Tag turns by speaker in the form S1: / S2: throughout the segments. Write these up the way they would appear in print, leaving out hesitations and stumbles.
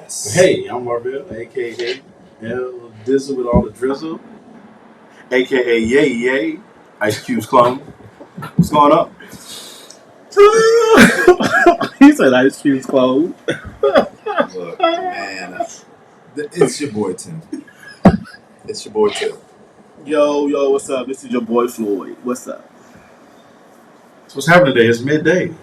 S1: Yes.
S2: Hey, I'm Marvell, aka L Dizzle with all the drizzle, aka Yay Yay, Ice Cube's clone. What's going on? He said Ice Cube's clone.
S1: Look, man, it's your boy Tim. It's your boy Tim.
S3: Yo, what's up? This is your boy Floyd. What's up?
S2: So what's happening today? It's midday.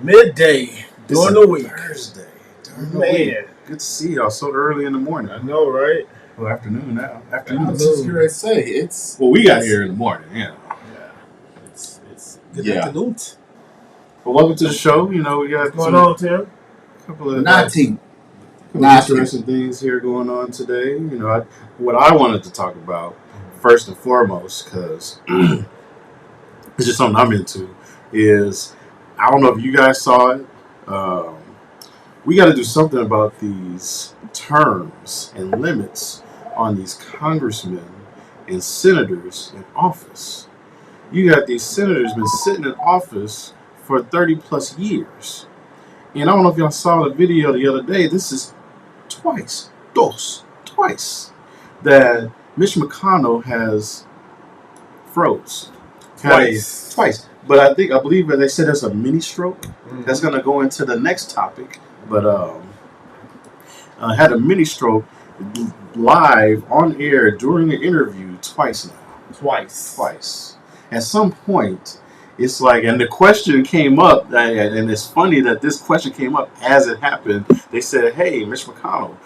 S3: Midday during the week.
S2: Thursday. During the
S3: Man,
S2: week. Good to see y'all so early in the morning.
S3: I know, right?
S2: Well, afternoon now.
S1: I
S2: Afternoon.
S1: was just gonna say it's.
S2: Well, we got here in the morning, yeah.
S3: Yeah, it's good
S1: Yeah.
S3: afternoon.
S2: Well, welcome to the show. You know, we got
S3: What's going on, Tim?
S2: a couple of
S1: Nothing.
S2: interesting things here going on today. You know, what I wanted to talk about first and foremost, because it's just something I'm into, is I don't know if you guys saw it. We got to do something about these terms and limits on these congressmen and senators in office. You got these senators been sitting in office for 30 plus years. And I don't know if y'all saw the video the other day. This is twice, that Mitch McConnell has froze. Twice. But I believe that they said there's a mini stroke. That's going to go into the next topic. But had a mini stroke live on air during an interview twice now. Twice. At some point, it's like, and the question came up, and it's funny that this question came up as it happened. They said, "Hey, Mitch McConnell,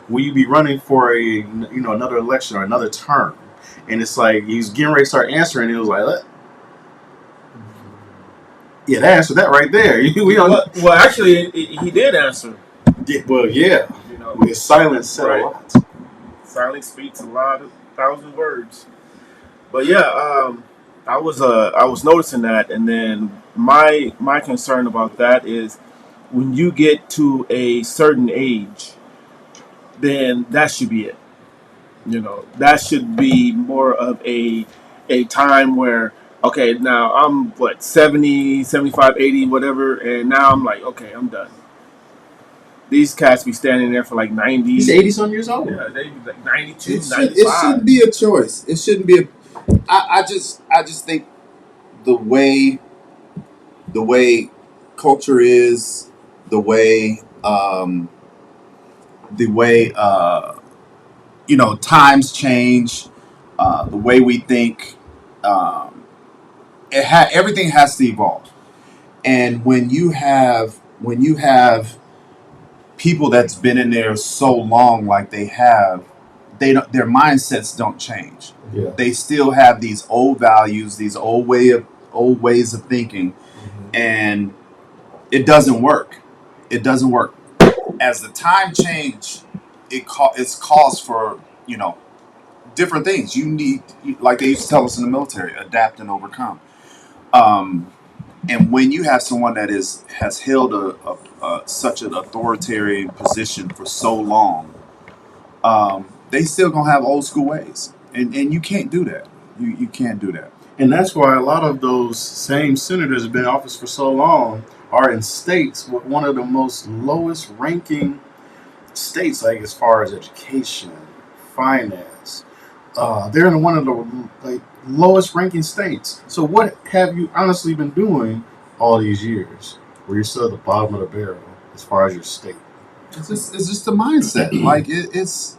S2: will you be running for another election or another term?" And it's like he's getting ready to start answering. And it was like, yeah, that answered that right there.
S3: Well, actually, he did answer.
S2: Well, yeah.
S3: You know,
S2: His silence said
S3: Right.
S2: a lot.
S3: silence speaks a lot of thousand words. But yeah, I was noticing that, and then my concern about that is when you get to a certain age, then that should be it. You know, that should be more of a time where, okay, now I'm what, 70, 75, 80, whatever, and now I'm like, okay, I'm done. These cats be standing there for like 90.
S2: He's 80-some years old.
S3: Yeah, they be like 92,
S1: It
S3: 95.
S1: shouldn't be a choice. It shouldn't be a. I just think the way culture is, the way times change, the way we think, everything has to evolve. And when you have people that's been in there so long, like they have, their mindsets don't change.
S2: Yeah.
S1: They still have these old values, these old ways of thinking, and it doesn't work. It doesn't work. As the time change, it's cause for different things. You need, like they used to tell us in the military, adapt and overcome. And when you have someone that has held such an authoritarian position for so long, they still gonna have old school ways, and you can't do that. You can't do that.
S2: And that's why a lot of those same senators have been in office for so long are in states with one of the most lowest ranking states, like as far as education, finance. They're in one of the lowest ranking states. So what have you honestly been doing all these years where you're still at the bottom of the barrel as far as your state?
S1: It's just the mindset. Like it's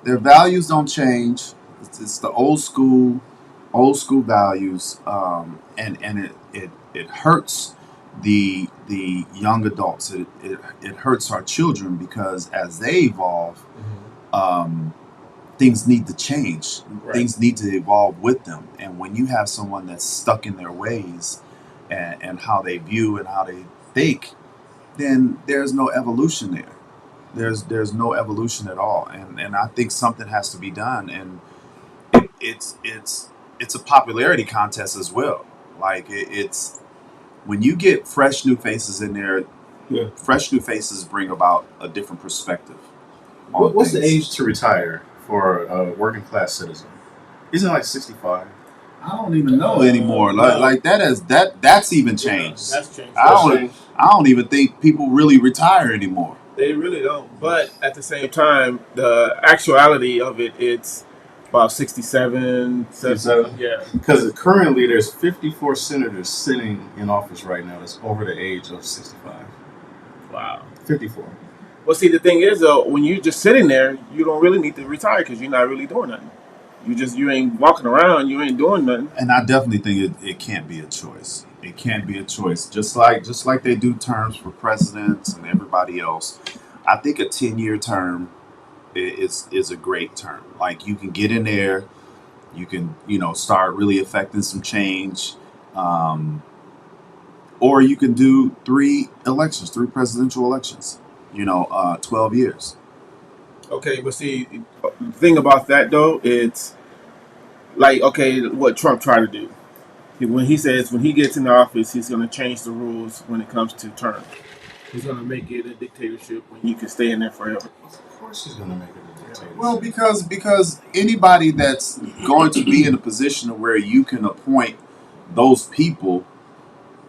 S1: their values don't change. It's the old school values, and it hurts the young adults. It hurts our children because as they evolve, things need to change.
S3: Right.
S1: Things need to evolve with them. And when you have someone that's stuck in their ways and how they view and how they think, then there's no evolution there. There's no evolution at all. And I think something has to be done. And it's a popularity contest as well. Like it's when you get fresh new faces in there,
S2: Yeah.
S1: fresh new faces bring about a different perspective.
S2: What's the age to retire for a working class citizen? Isn't it like 65?
S1: I don't even know anymore. Like that's even changed.
S3: That's changed.
S1: I don't even think people really retire anymore.
S3: They really don't. But at the same time, the actuality of it, it's about 67,
S2: 57?
S3: yeah.
S2: Because currently there's 54 senators sitting in office right now that's over the age of 65.
S3: Wow.
S2: 54.
S3: Well, see, the thing is, though, when you're just sitting there, you don't really need to retire because you're not really doing nothing. You ain't walking around, you ain't doing nothing.
S1: And I definitely think it can't be a choice. It can't be a choice. Just like they do terms for presidents and everybody else. I think a 10-year term is a great term. Like you can get in there, you can start really affecting some change, um, or you can do three presidential elections. 12 years.
S3: Okay, but see, the thing about that, though, it's like, okay, what Trump tried to do. When he says when he gets in office, he's going to change the rules when it comes to terms. He's going to make it a dictatorship when you can stay in there forever.
S2: Of course he's going to make it a dictatorship.
S1: Well, because anybody that's going to be in a position where you can appoint those people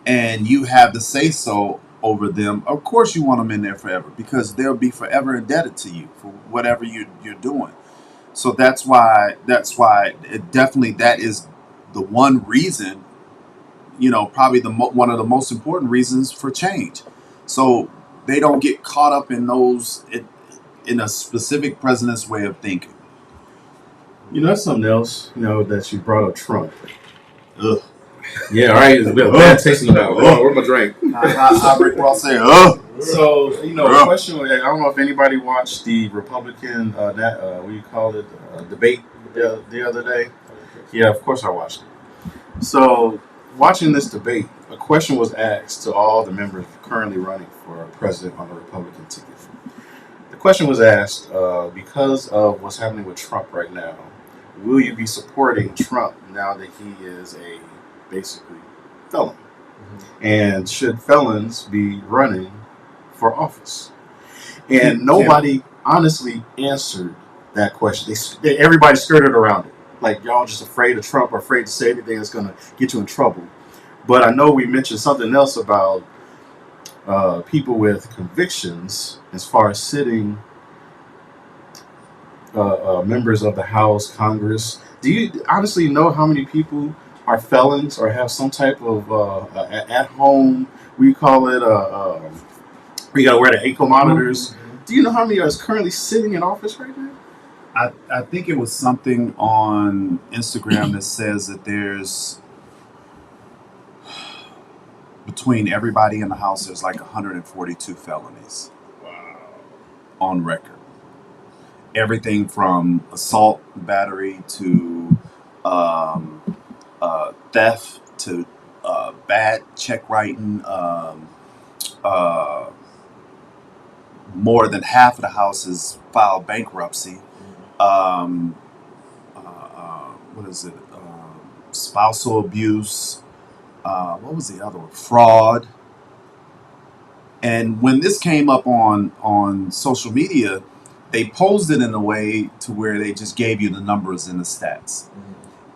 S1: and you have the say so over them, of course you want them in there forever because they'll be forever indebted to you for whatever you're doing. So that's why it definitely that is the one reason, probably one of the most important reasons for change. So they don't get caught up in in a specific president's way of thinking.
S2: That's something else, that you brought up Trump.
S1: Ugh.
S2: Yeah, all right. It's a bit of bad taste in the mouth. Where's my drink?
S1: I Rick Ross say, ugh.
S2: So, the question, I don't know if anybody watched the Republican, what do you call it, debate the other day. Yeah, of course I watched it. So, watching this debate, a question was asked to all the members currently running for president on the Republican ticket. The question was asked, because of what's happening with Trump right now, will you be supporting Trump now that he is a basically felon? And should felons be running for office? And nobody honestly answered that question. Everybody skirted around it. Like, y'all just afraid of Trump or afraid to say anything that's going to get you in trouble. But I know we mentioned something else about people with convictions as far as sitting members of the House, Congress. Do you honestly know how many people are felons or have some type of at home? We call it. We got to wear the ankle monitors. Do you know how many are currently sitting in office right now?
S1: I think it was something on Instagram that says that there's between everybody in the house, there's like 142 felonies.
S3: Wow.
S1: On record. Everything from assault, battery to theft to bad check writing. More than half of the houses filed bankruptcy. What is it? Spousal abuse. What was the other one? Fraud. And when this came up on social media, they posed it in a way to where they just gave you the numbers and the stats.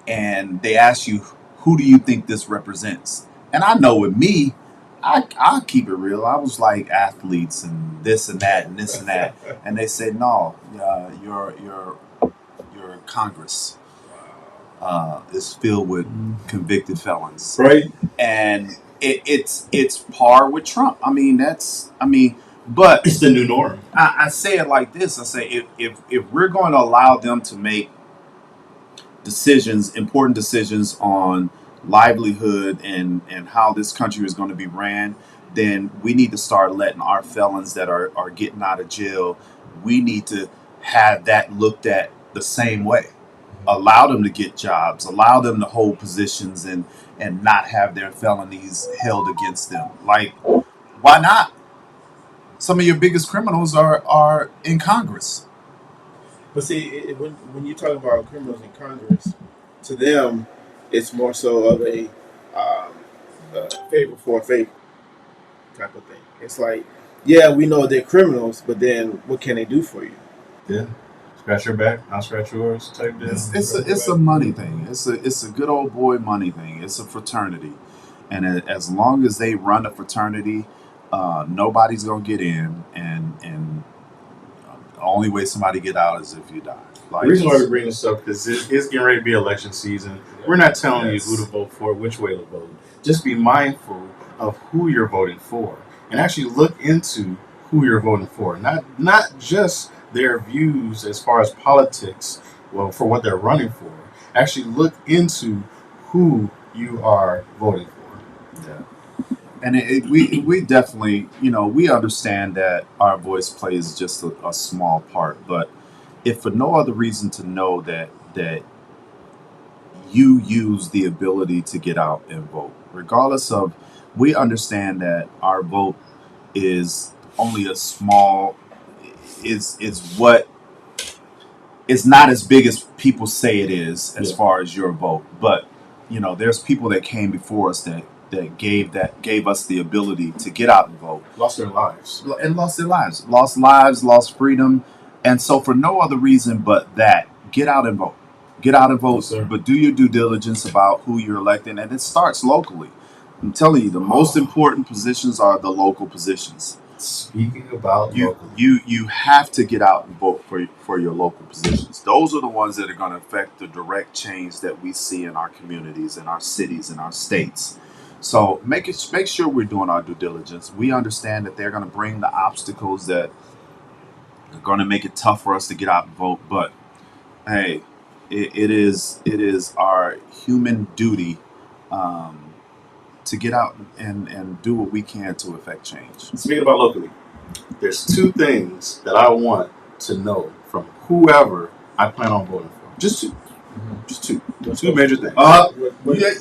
S1: And they asked you, who do you think this represents? And I know with me, I'll keep it real. I was like athletes and this and that and this and that. And they said, no, your Congress is filled with convicted felons.
S2: Right.
S1: And it's par with Trump. But
S2: It's the new norm.
S1: I say it like this. I say if we're going to allow them to make important decisions on livelihood and how this country is going to be ran, then we need to start letting our felons that are getting out of jail, we need to have that looked at the same way. Allow them to get jobs, allow them to hold positions and not have their felonies held against them. Like, why not? Some of your biggest criminals are in Congress.
S3: But see, when you talk about criminals in Congress, to them, it's more so of um, a favor for a favor type of thing. It's like, yeah, we know they're criminals, but then what can they do for you?
S2: Yeah. Scratch your back, I'll scratch yours type deal.
S1: It's a money thing. It's a good old boy money thing. It's a fraternity, and as long as they run a fraternity, Nobody's gonna get in, and the only way somebody get out is if you die.
S2: The
S1: Like,
S2: reason why we bring this up because it's getting ready to be election season. We're not telling
S1: yes.
S2: you who to vote for, which way to vote. Just be mindful of who you're voting for, and actually look into who you're voting for. Not just their views as far as politics, well, for what they're running for. Actually, look into who you are voting for.
S1: Yeah. And we definitely, we understand that our voice plays just a small part, but if for no other reason to know that you use the ability to get out and vote, regardless of, we understand that our vote is only a small, is what, it's not as big as people say it is as far as your vote, but there's people that came before us that gave us the ability to get out and vote,
S2: Lost their lives.
S1: and lost their lives, lost freedom, and so for no other reason but that, get out and vote,
S2: Yes, sir.
S1: but do your due diligence about who you're electing, and it starts locally. I'm telling you, the most important positions are the local positions.
S2: Speaking about
S1: You
S2: local,
S1: you have to get out and vote for your local positions. Those are the ones that are going to affect the direct change that we see in our communities, in our cities, in our states. So make sure we're doing our due diligence. We understand that they're going to bring the obstacles that are going to make it tough for us to get out and vote. But hey, it is our human duty, um, to get out and do what we can to affect change.
S2: speaking about locally, there's two things that I want to know from whoever I plan on voting for. Just two. Just two. Two major things.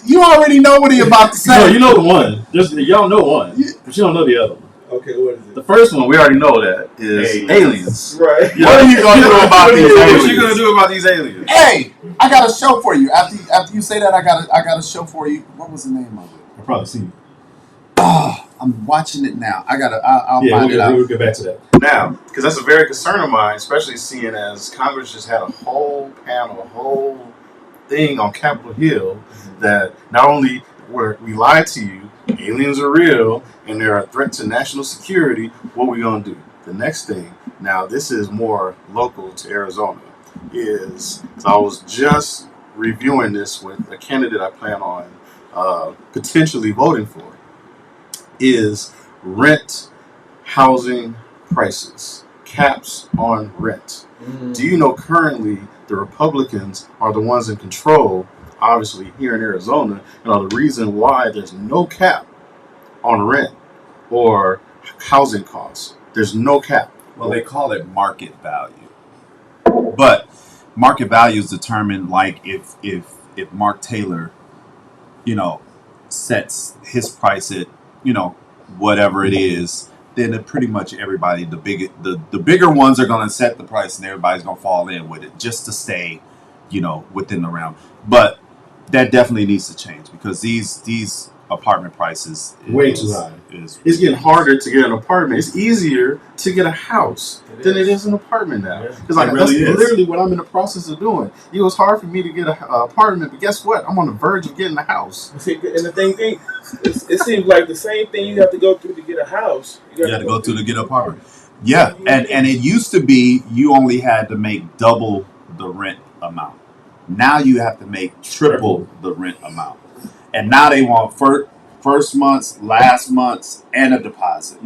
S1: You already know what he about to say.
S2: No, you know the one. Y'all know one, but you don't know the other one.
S3: Okay, what is it?
S2: The first one, we already know that is aliens.
S3: Right.
S2: Yeah.
S1: What are you gonna do about these aliens?
S2: What you gonna do about these aliens?
S1: Hey, I got a show for you. After you say that, I got a show for you. What was the name of it?
S2: I've probably seen it.
S1: I'm watching it now. I'll find it out.
S2: We'll get back to that. Now, because that's a very concern of mine, especially seeing as Congress just had a whole panel, a whole thing on Capitol Hill that not only were we lied to you, aliens are real, and they're a threat to national security, what are we going to do? The next thing, now this is more local to Arizona, is so I was just reviewing this with a candidate I plan on potentially voting for, is rent housing prices, caps on rent. Do you know currently the Republicans are the ones in control, obviously here in Arizona, and are the reason why there's no cap on rent or housing costs. There's no cap.
S1: Well, they call it market value, but market value is determined, like if Mark Taylor, sets his price at whatever it is, then pretty much everybody, the bigger ones are going to set the price, and everybody's going to fall in with it just to stay within the realm. But that definitely needs to change, because these apartment prices
S2: Way too high. It's getting harder to get an apartment. It's easier to get a house than it is an apartment now. Because
S1: It really
S2: that's
S1: is.
S2: literally what I'm in the process of doing. It was hard for me to get an apartment, but guess what? I'm on the verge of getting a house.
S3: See, and the thing, it seems like the same thing you have to go through to get a house.
S1: You got to go through to get an apartment. Yeah, and it used to be you only had to make double the rent amount. Now you have to make triple the rent amount. And now they want first month's, last month's, and a deposit.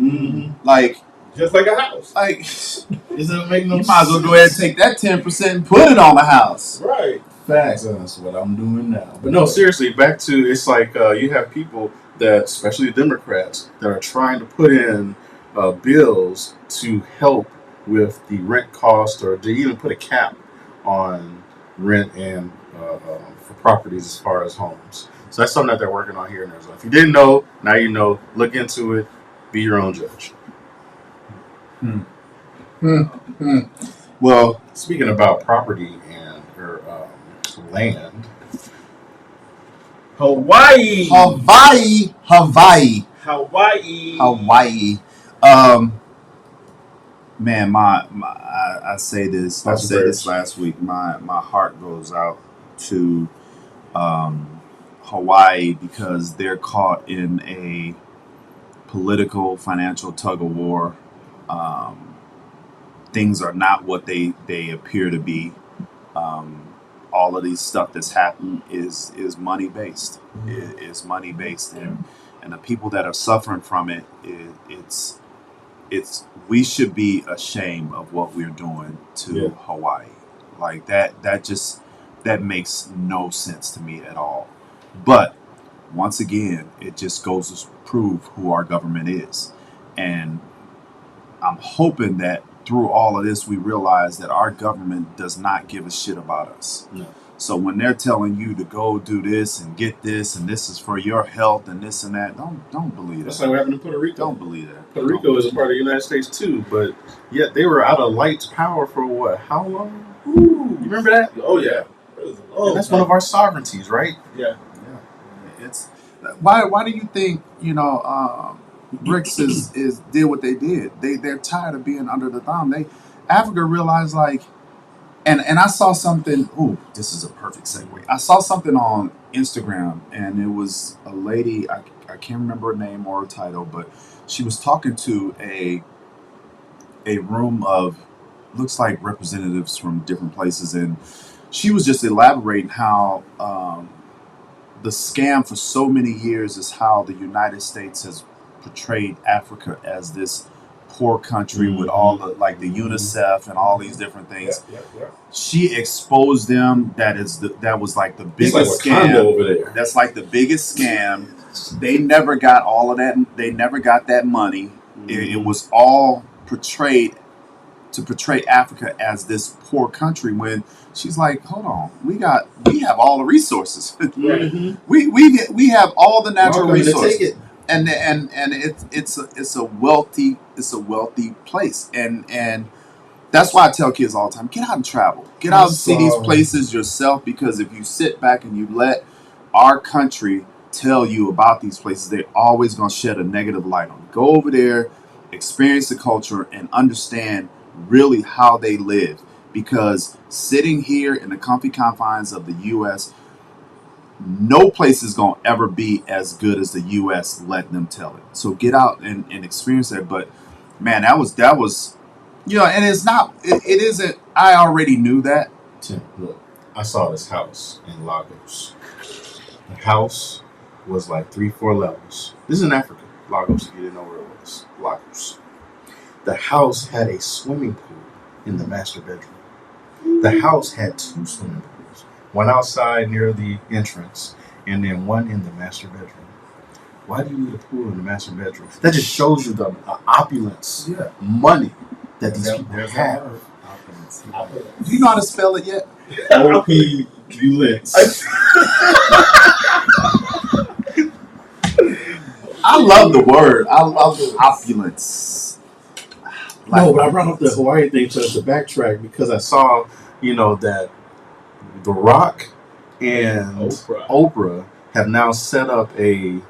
S1: Like,
S3: Just like a house.
S1: like
S2: It doesn't make no
S1: you might as well go ahead and take that 10% and put it on the house.
S3: Right.
S2: Facts. That's what I'm doing now. But no, seriously, back to, it's like you have people that, especially Democrats, that are trying to put in bills to help with the rent cost, or to even put a cap on rent and for properties as far as homes. So that's something that they're working on here in Arizona. If you didn't know, now you know. Look into it. Be your own judge.
S1: Well,
S2: Speaking about property and or land,
S3: Hawaii.
S1: Hawaii. Man, I say this. I said this last week. My heart goes out to Hawaii, because they're caught in a political, financial tug of war. Um, Things are not what they appear to be. Um, all of these stuff that's happened is money based. Is money based, and the people that are suffering from it, it's we should be ashamed of what we're doing to Hawaii. Like that makes no sense to me at all. But once again, it just goes to prove who our government is. And I'm hoping that through all of this, we realize that our government does not give a shit about us.
S2: No.
S1: So when they're telling you to go do this and get this and this is for your health and this and that, don't believe
S2: That's
S1: that.
S2: like what happened in Puerto Rico.
S1: Don't believe that.
S2: Puerto Rico is a part of the United States too, but yet they were out of light's power for what? How long? You remember that?
S3: Oh yeah.
S2: And that's one of our sovereignties, right?
S3: Yeah.
S1: Yeah. It's why do you think BRICS is did what they did? They're tired of being under the thumb. Africa realized like. And I saw something. Ooh, this is a perfect segue. I saw something on Instagram, and it was a lady. I can't remember her name or her title, but she was talking to a room of looks like representatives from different places, and she was just elaborating how the scam for so many years is how the United States has portrayed Africa as this poor country with all the like the UNICEF and all these different things.
S3: Yeah.
S1: She exposed them. That was like the biggest
S2: It's like
S1: scam
S2: over there.
S1: That's like the biggest scam. They never got all of that. They never got that money. It was all portrayed to portray Africa as this poor country. When she's like, hold on, we have all the resources. we have all the natural resources.
S2: Take it.
S1: And it's a wealthy place, and that's why I tell kids all the time, get out and travel, get out and see these places yourself, because if you sit back and you let our country tell you about these places, they're always going to shed a negative light on it. Go over there, experience the culture, and understand really how they live, because sitting here in the comfy confines of the U.S., no place is going to ever be as good as the U.S. Let them tell it. So get out and experience that. But man, that was and it's not. It isn't. I already knew that.
S2: Tim, look, I saw this house in Lagos. The house was like 3-4 levels. This is in Africa, Lagos. If you didn't know where it was, Lagos. The house had a swimming pool in the master bedroom. The house had 2 swimming pools. One outside near the entrance, and then one in the master bedroom. Why do you need a pool in the master bedroom? That just shows you the opulence, money that these people have.
S1: Do you know how to spell it yet?
S2: Opulence.
S1: I love the word. I love the opulence.
S2: No, but I brought up the Hawaii thing just to backtrack because I saw, that The Rock and Oprah have now set up a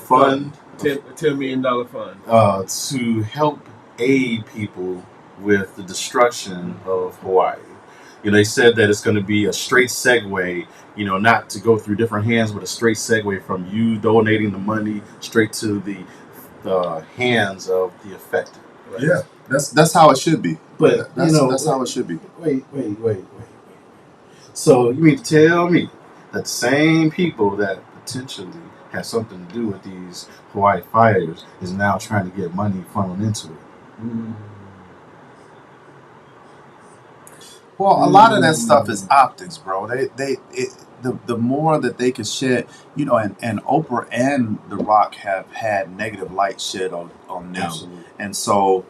S2: fund,
S3: $10 million fund,
S2: to help aid people with the destruction of Hawaii. They said that it's going to be a straight segue, not to go through different hands, but a straight segue from you donating the money straight to the hands of the affected.
S1: Right? Yeah, that's how it should be.
S2: But
S1: that's how it should be.
S2: Wait. So you mean to tell me that the same people that potentially have something to do with these Hawaii fires is now trying to get money funneled into it?
S1: Well, a lot of that stuff is optics, bro. The more that they can shed, and Oprah and The Rock have had negative light shed on them.
S2: Absolutely.
S1: And so,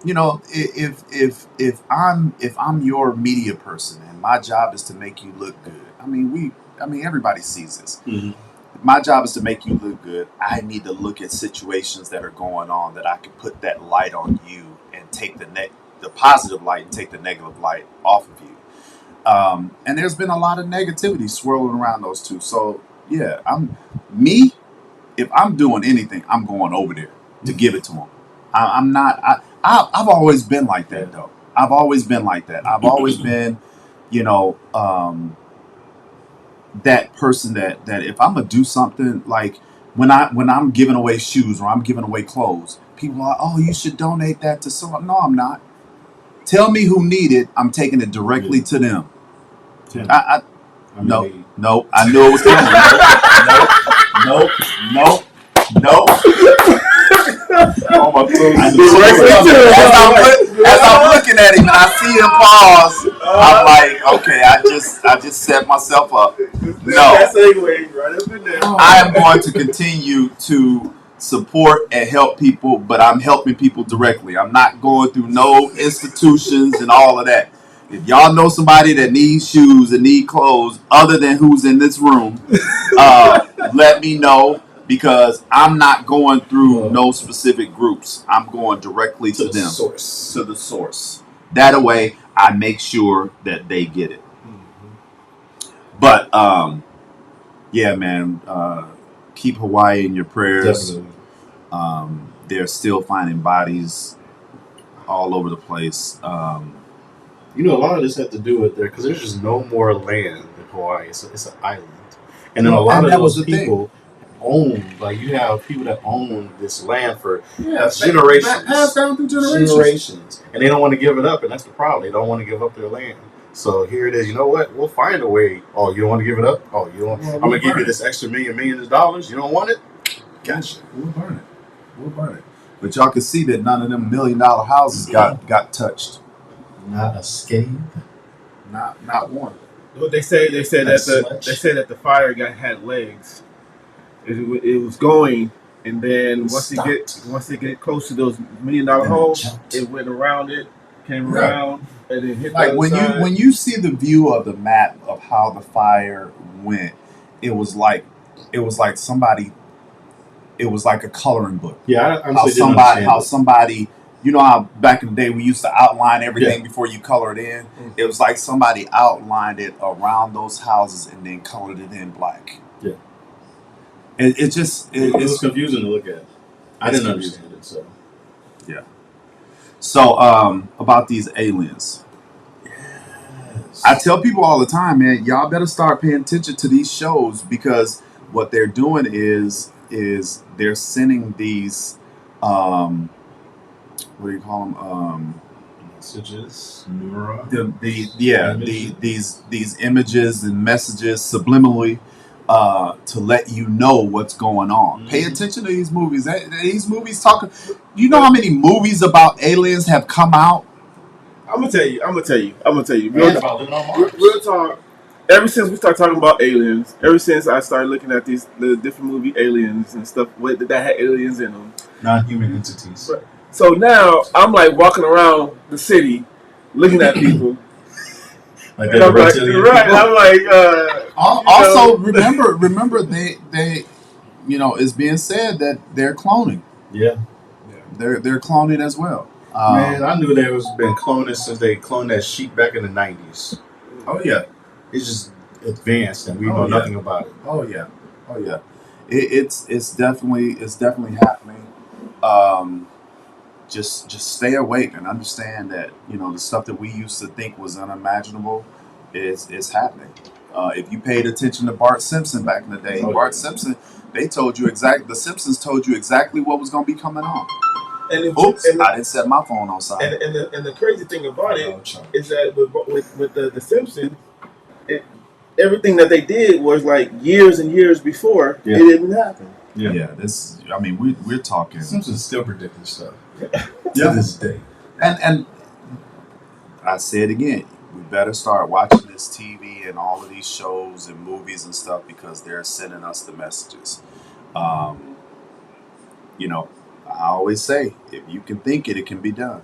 S1: if I'm your media person and my job is to make you look good. I mean everybody sees this.
S2: Mm-hmm.
S1: My job is to make you look good. I need to look at situations that are going on that I can put that light on you and take the positive light and take the negative light off of you. And there's been a lot of negativity swirling around those two. So yeah, if I'm doing anything, I'm going over there to give it to them. I'm not. I've always been like that though. I've always been like that. I've always been, that person that if I'm gonna do something, like when I'm giving away shoes or I'm giving away clothes, people are, oh, you should donate that to someone. No, I'm not. Tell me who need it. I'm taking it directly to them.
S2: Tim,
S1: I no. I knew it was coming. Nope.
S2: Oh, my
S1: As I'm looking at him and I see him pause, I'm like, okay, I just set myself up. No, I am going to continue to support and help people, but I'm helping people directly. I'm not going through no institutions and all of that. If y'all know somebody that needs shoes and need clothes other than who's in this room, let me know, because I'm not going through no specific groups. I'm going directly to them. To the source. That way, I make sure that they get it. But, yeah, man, keep Hawaii in your prayers.
S2: Definitely.
S1: They're still finding bodies all over the place.
S2: You know, a lot of this had to do with there because there's just no more land in Hawaii. It's an island, and then a lot of those people own. Like you have people that own this land for generations,
S1: passed down through
S2: generations, and they don't want to give it up, and that's the problem. They don't want to give up their land. So here it is. You know what? We'll find a way. Oh, you don't want to give it up? Oh, you don't. I'm gonna give you this extra millions of dollars. You don't want it?
S1: Gotcha. We'll burn it. But y'all can see that none of them $1 million houses got touched.
S2: Not a scathe.
S1: Not one.
S3: What they said that the fire had legs. It was going, and then once they get close to those $1 million homes, it went around it, came around, and then hit
S1: like when you see the view of the map of how the fire went, it was like somebody. It was like a coloring book.
S2: Yeah,
S1: how somebody, you know how back in the day we used to outline everything before you color it in? Mm-hmm. It was like somebody outlined it around those houses and then colored it in black.
S2: Yeah.
S1: It
S2: was confusing to look at. I didn't understand it, so.
S1: Yeah. So, about these aliens. Yes. I tell people all the time, man, y'all better start paying attention to these shows, because what they're doing is they're sending these what do you call them,
S2: messages,
S1: these images and messages subliminally to let you know what's going on. Mm-hmm. Pay attention to these movies. These movies talking. You know how many movies about aliens have come out?
S3: I'm gonna tell you. Real talk. Ever since we started talking about aliens, ever since I started looking at the different movie aliens and stuff that had aliens in them,
S2: non-human entities.
S3: So now I'm like walking around the city, looking at people.
S2: Like they're reptilian people.
S3: I'm like.
S1: Also, remember they, you know, it's being said that they're cloning.
S2: Yeah.
S1: They're cloning as well.
S2: Man, I knew there was been cloning since they cloned that sheep back in the 90s.
S1: Oh yeah.
S2: It's just advanced, and we know nothing about it.
S1: Oh yeah. It's definitely happening. Just stay awake and understand that, you know, the stuff that we used to think was unimaginable is happening. If you paid attention to Bart Simpson back in the day, Simpson, the Simpsons told you exactly what was going to be coming on. I didn't set my phone on silent.
S3: And the crazy thing about it is that with the Simpsons, everything that they did was like years and years before it didn't happen.
S1: Yeah. We're talking.
S2: Simpsons still predicting stuff.
S1: To this day. And I say it again, we better start watching this TV and all of these shows and movies and stuff, because they're sending us the messages. You know, I always say, if you can think it, it can be done.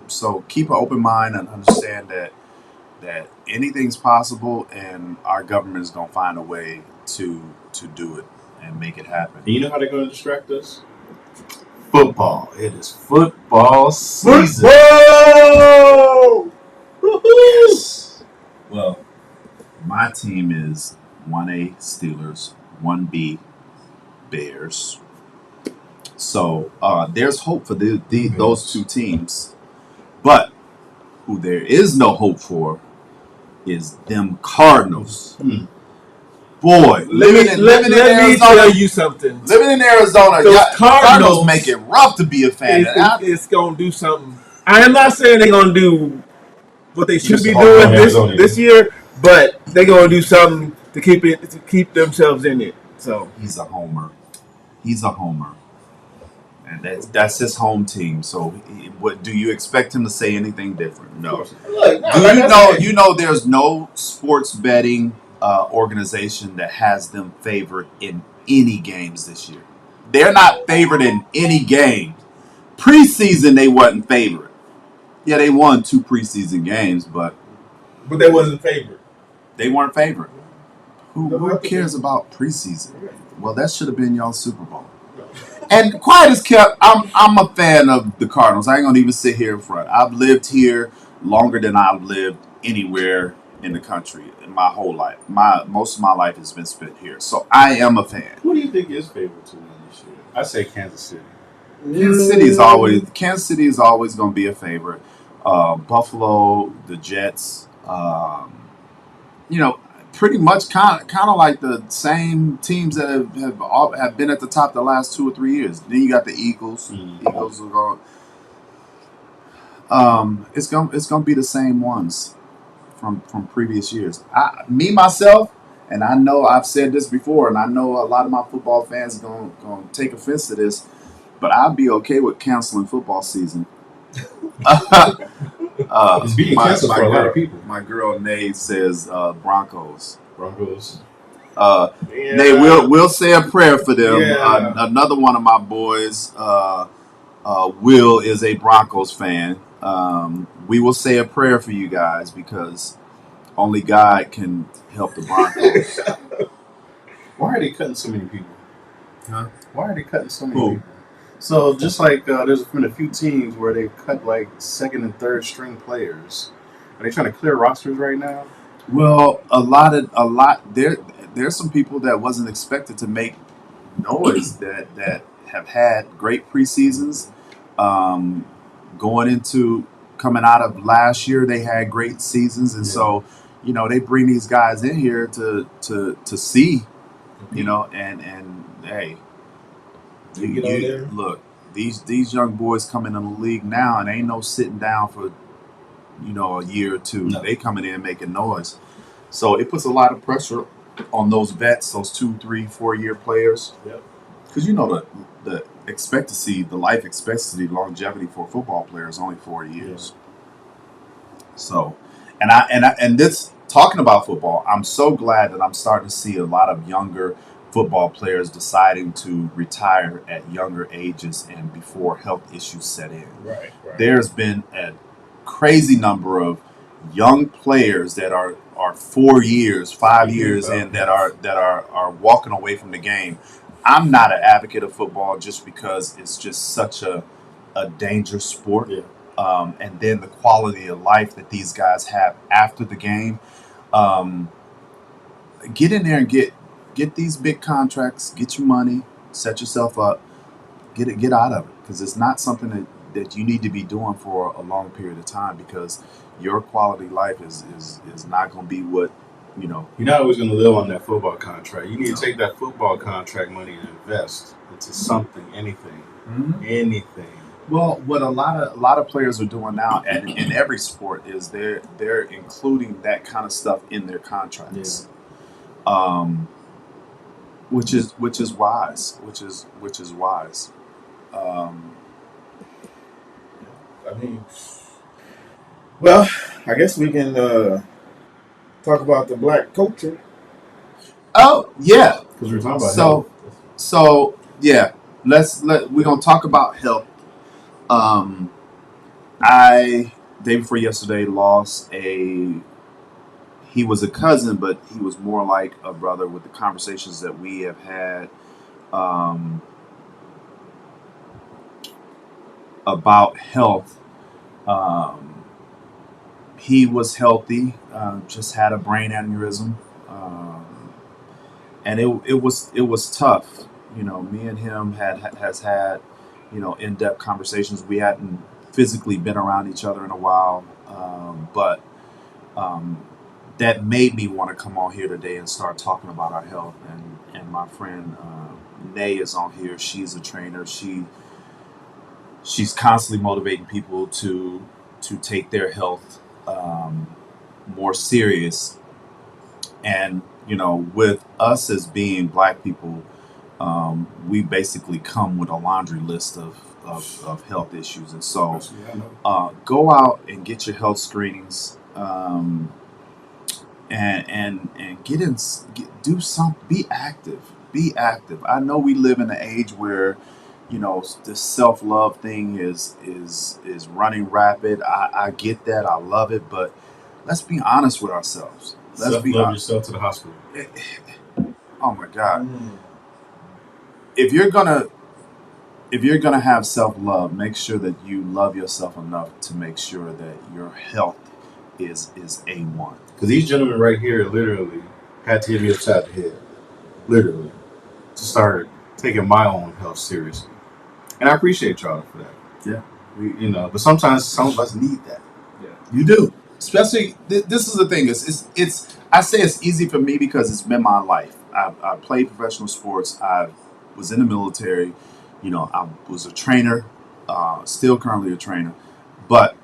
S1: So keep an open mind and understand that anything's possible, and our government is going to find a way to do it and make it happen.
S2: And you know how they're going to distract us? Football. It is football season.
S3: Football!
S2: Yes.
S1: Well, my team is 1A Steelers, 1B Bears. So there's hope for those two teams. But who there is no hope for is them Cardinals. boy, living in
S3: let me tell
S1: Arizona.
S3: you something.
S1: Living in Arizona,
S3: Those
S1: Cardinals make
S3: Cardinals
S1: it rough to be a fan.
S3: it's gonna do something. I am not saying they're gonna do what they should
S2: Just
S3: be
S2: a hard
S3: doing
S2: on Arizona.
S3: this year, but they're gonna do something to keep themselves in it. So
S1: He's a homer. He's a homer, and that's his home team. So, what do you expect him to say anything different? No.
S3: look,
S1: Do you know? You know, there's no sports betting organization that has them favored in any games this year. They're not favored in any games. Preseason, they wasn't favored. Yeah, they won 2 preseason games, but
S3: they wasn't favored.
S1: they weren't favored. Who cares about preseason? Well, that should have been y'all Super Bowl. And quiet as kept, I'm a fan of the Cardinals. I ain't gonna even sit here in front. I've lived here longer than I've lived anywhere in the country in my whole life. Most of my life has been spent here, so I am a fan.
S2: Who do you think is favored to win this year? I say Kansas City.
S1: Kansas City is always going to be a favorite. Buffalo, the Jets, pretty much kind of like the same teams that have been at the top the last 2 or 3 years. Then you got the Eagles. Eagles are going. It's gonna be the same ones from previous years. Myself, and I know I've said this before, and I know a lot of my football fans are gonna take offense to this. But I'd be okay with canceling football season.
S2: It's being canceled for a lot of people.
S1: My girl Nate says Broncos.
S2: Broncos.
S1: Nate, we'll say a prayer for them.
S3: Yeah.
S1: Another one of my boys, Will, is a Broncos fan. We will say a prayer for you guys because only God can help the Broncos.
S2: Why are they cutting so many people?
S1: Huh?
S2: Why are they cutting so many people? So just like there's been a few teams where they've cut like second and third string players. Are they trying to clear rosters right now?
S1: Well, there's some people that wasn't expected to make noise that have had great preseasons. Going into coming out of last year, they had great seasons, and so they bring these guys in here to see, and hey. Look, these young boys coming in the league now, and ain't no sitting down for a year or two. No. They coming in making noise, so it puts a lot of pressure on those vets, those 2, 3, 4 year players.
S2: Yep.
S1: Because the expectancy, the life expectancy, longevity for a football player is only 4 years. Yeah. So, and this talking about football, I'm so glad that I'm starting to see a lot of younger football players deciding to retire at younger ages and before health issues set in.
S2: Right.
S1: There's been a crazy number of young players that are 4 years, 5 years in that are walking away from the game. I'm not an advocate of football just because it's just such a dangerous sport. Yeah. And then the quality of life that these guys have after the game. Get in there and get these big contracts, get your money, set yourself up, get out of it, because it's not something that you need to be doing for a long period of time, because your quality life is not going to be what
S2: You're not always going to live on that football contract. You need to take that football contract money and invest into something, anything. Well,
S1: what a lot of players are doing now, and in every sport, is they're including that kind of stuff in their contracts. Yeah. Which is wise.
S3: I mean, well, I guess we can talk about the black culture.
S1: Oh yeah,
S2: because we're talking about health.
S1: So yeah, we're gonna talk about health. I day before yesterday lost he was a cousin, but he was more like a brother with the conversations that we have had about health. He was healthy, just had a brain aneurysm, and it was tough. Me and him has had in-depth conversations. We hadn't physically been around each other in a while, but that made me want to come on here today and start talking about our health. And my friend Nay is on here. She's a trainer. She's constantly motivating people to take their health more serious. And with us as being Black people, we basically come with a laundry list of health issues. And so go out and get your health screenings. And do some, be active. I know we live in an age where the self-love thing is running rapid. I get that. I love it, but let's be honest with ourselves. Let's be
S2: Love
S1: honest.
S2: yourself to the hospital.
S1: Oh my God. If you're gonna have self-love, make sure that you love yourself enough to make sure that your health is A1.
S2: Because these gentlemen right here literally had to hit me upside the head, literally, to start taking my own health seriously. And I appreciate y'all for that.
S1: Yeah.
S2: But sometimes some of us need that.
S1: Yeah. You do. Especially, this is the thing. It's. I say it's easy for me because it's been my life. I played professional sports. I was in the military. I was a trainer. Still currently a trainer. But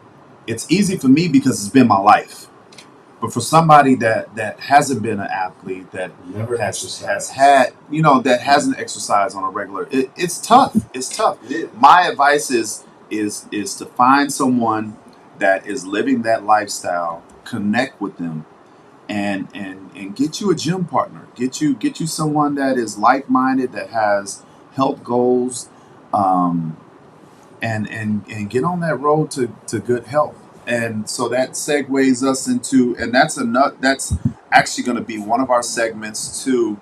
S1: it's easy for me because it's been my life. But for somebody that hasn't been an athlete, that
S2: Never
S1: has had, that hasn't exercised on a regular, it's tough. It's tough. My advice is to find someone that is living that lifestyle, connect with them, and get you a gym partner. Get you someone that is like-minded, that has health goals, and get on that road to good health. And so that segues us into, and that's actually going to be one of our segments too.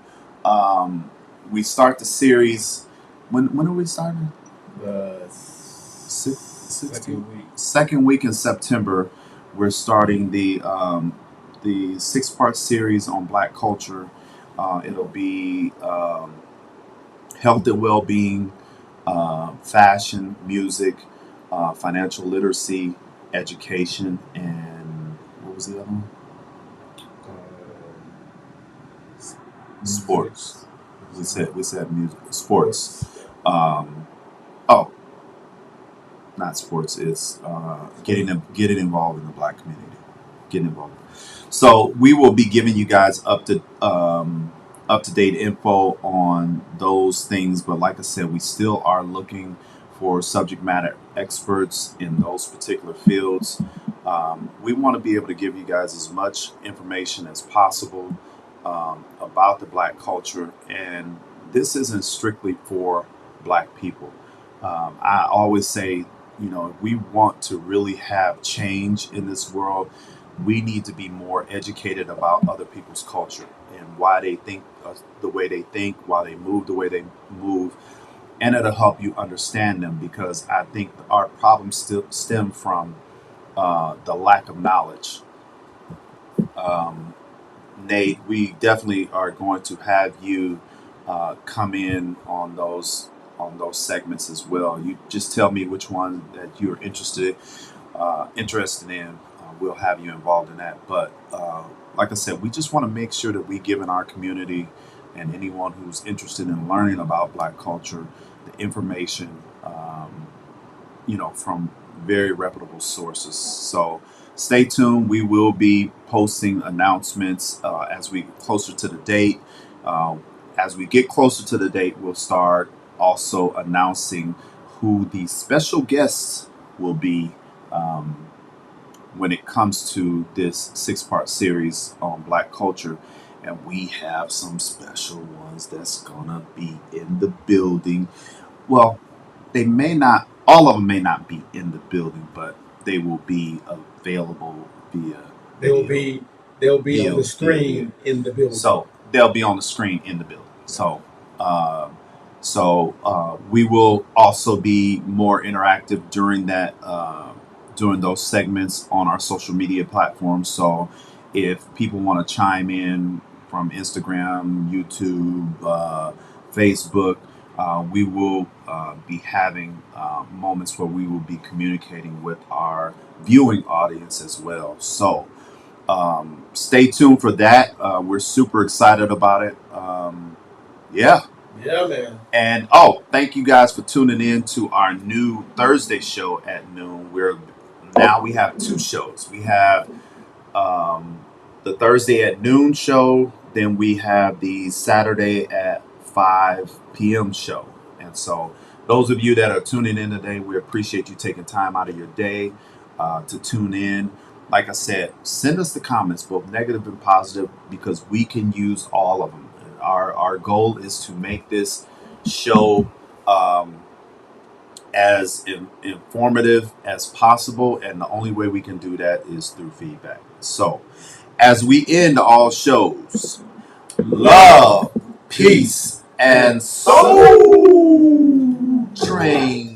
S1: We start the series. When are we starting? Second week in September. We're starting the 6-part series on Black culture. It'll be health and well-being, fashion, music, financial literacy, education, and what was the other one? Sports. We said music, sports. Oh, not sports. It's getting involved in the Black community. Getting involved. So we will be giving you guys up to date info on those things. But like I said, we still are looking for subject matter experts in those particular fields. We want to be able to give you guys as much information as possible about the Black culture, and this isn't strictly for Black people. I always say, if we want to really have change in this world, we need to be more educated about other people's culture and why they think the way they think, why they move the way they move, and it'll help you understand them, because I think our problems still stem from the lack of knowledge. Nate, we definitely are going to have you come in on those segments as well. You just tell me which one that you're interested in. We'll have you involved in that. But like I said, we just want to make sure that we give in our community and anyone who's interested in learning about Black culture the information, from very reputable sources. So stay tuned. We will be posting announcements as we get closer to the date. As we get closer to the date, we'll start also announcing who the special guests will be when it comes to this 6-part series on Black culture. And we have some special ones that's gonna be in the building. Well, they may not, all of them may not be in the building, but they will be available via video.
S4: They'll be on the screen in the building.
S1: So they'll be on the screen in the building. So we will also be more interactive during during those segments on our social media platforms. So if people want to chime in from Instagram, YouTube, Facebook, we will be having moments where we will be communicating with our viewing audience as well. So Stay tuned for that. We're super excited about it. Yeah.
S4: Yeah, man.
S1: And thank you guys for tuning in to our new Thursday show at noon. We have two shows. We have the Thursday at noon show, then we have the Saturday at 5 p.m. show. And so, those of you that are tuning in today, we appreciate you taking time out of your day to tune in. Like I said, send us the comments, both negative and positive, because we can use all of them. Our goal is to make this show as informative as possible, and the only way we can do that is through feedback. So, as we end all shows, love, peace, and soul train.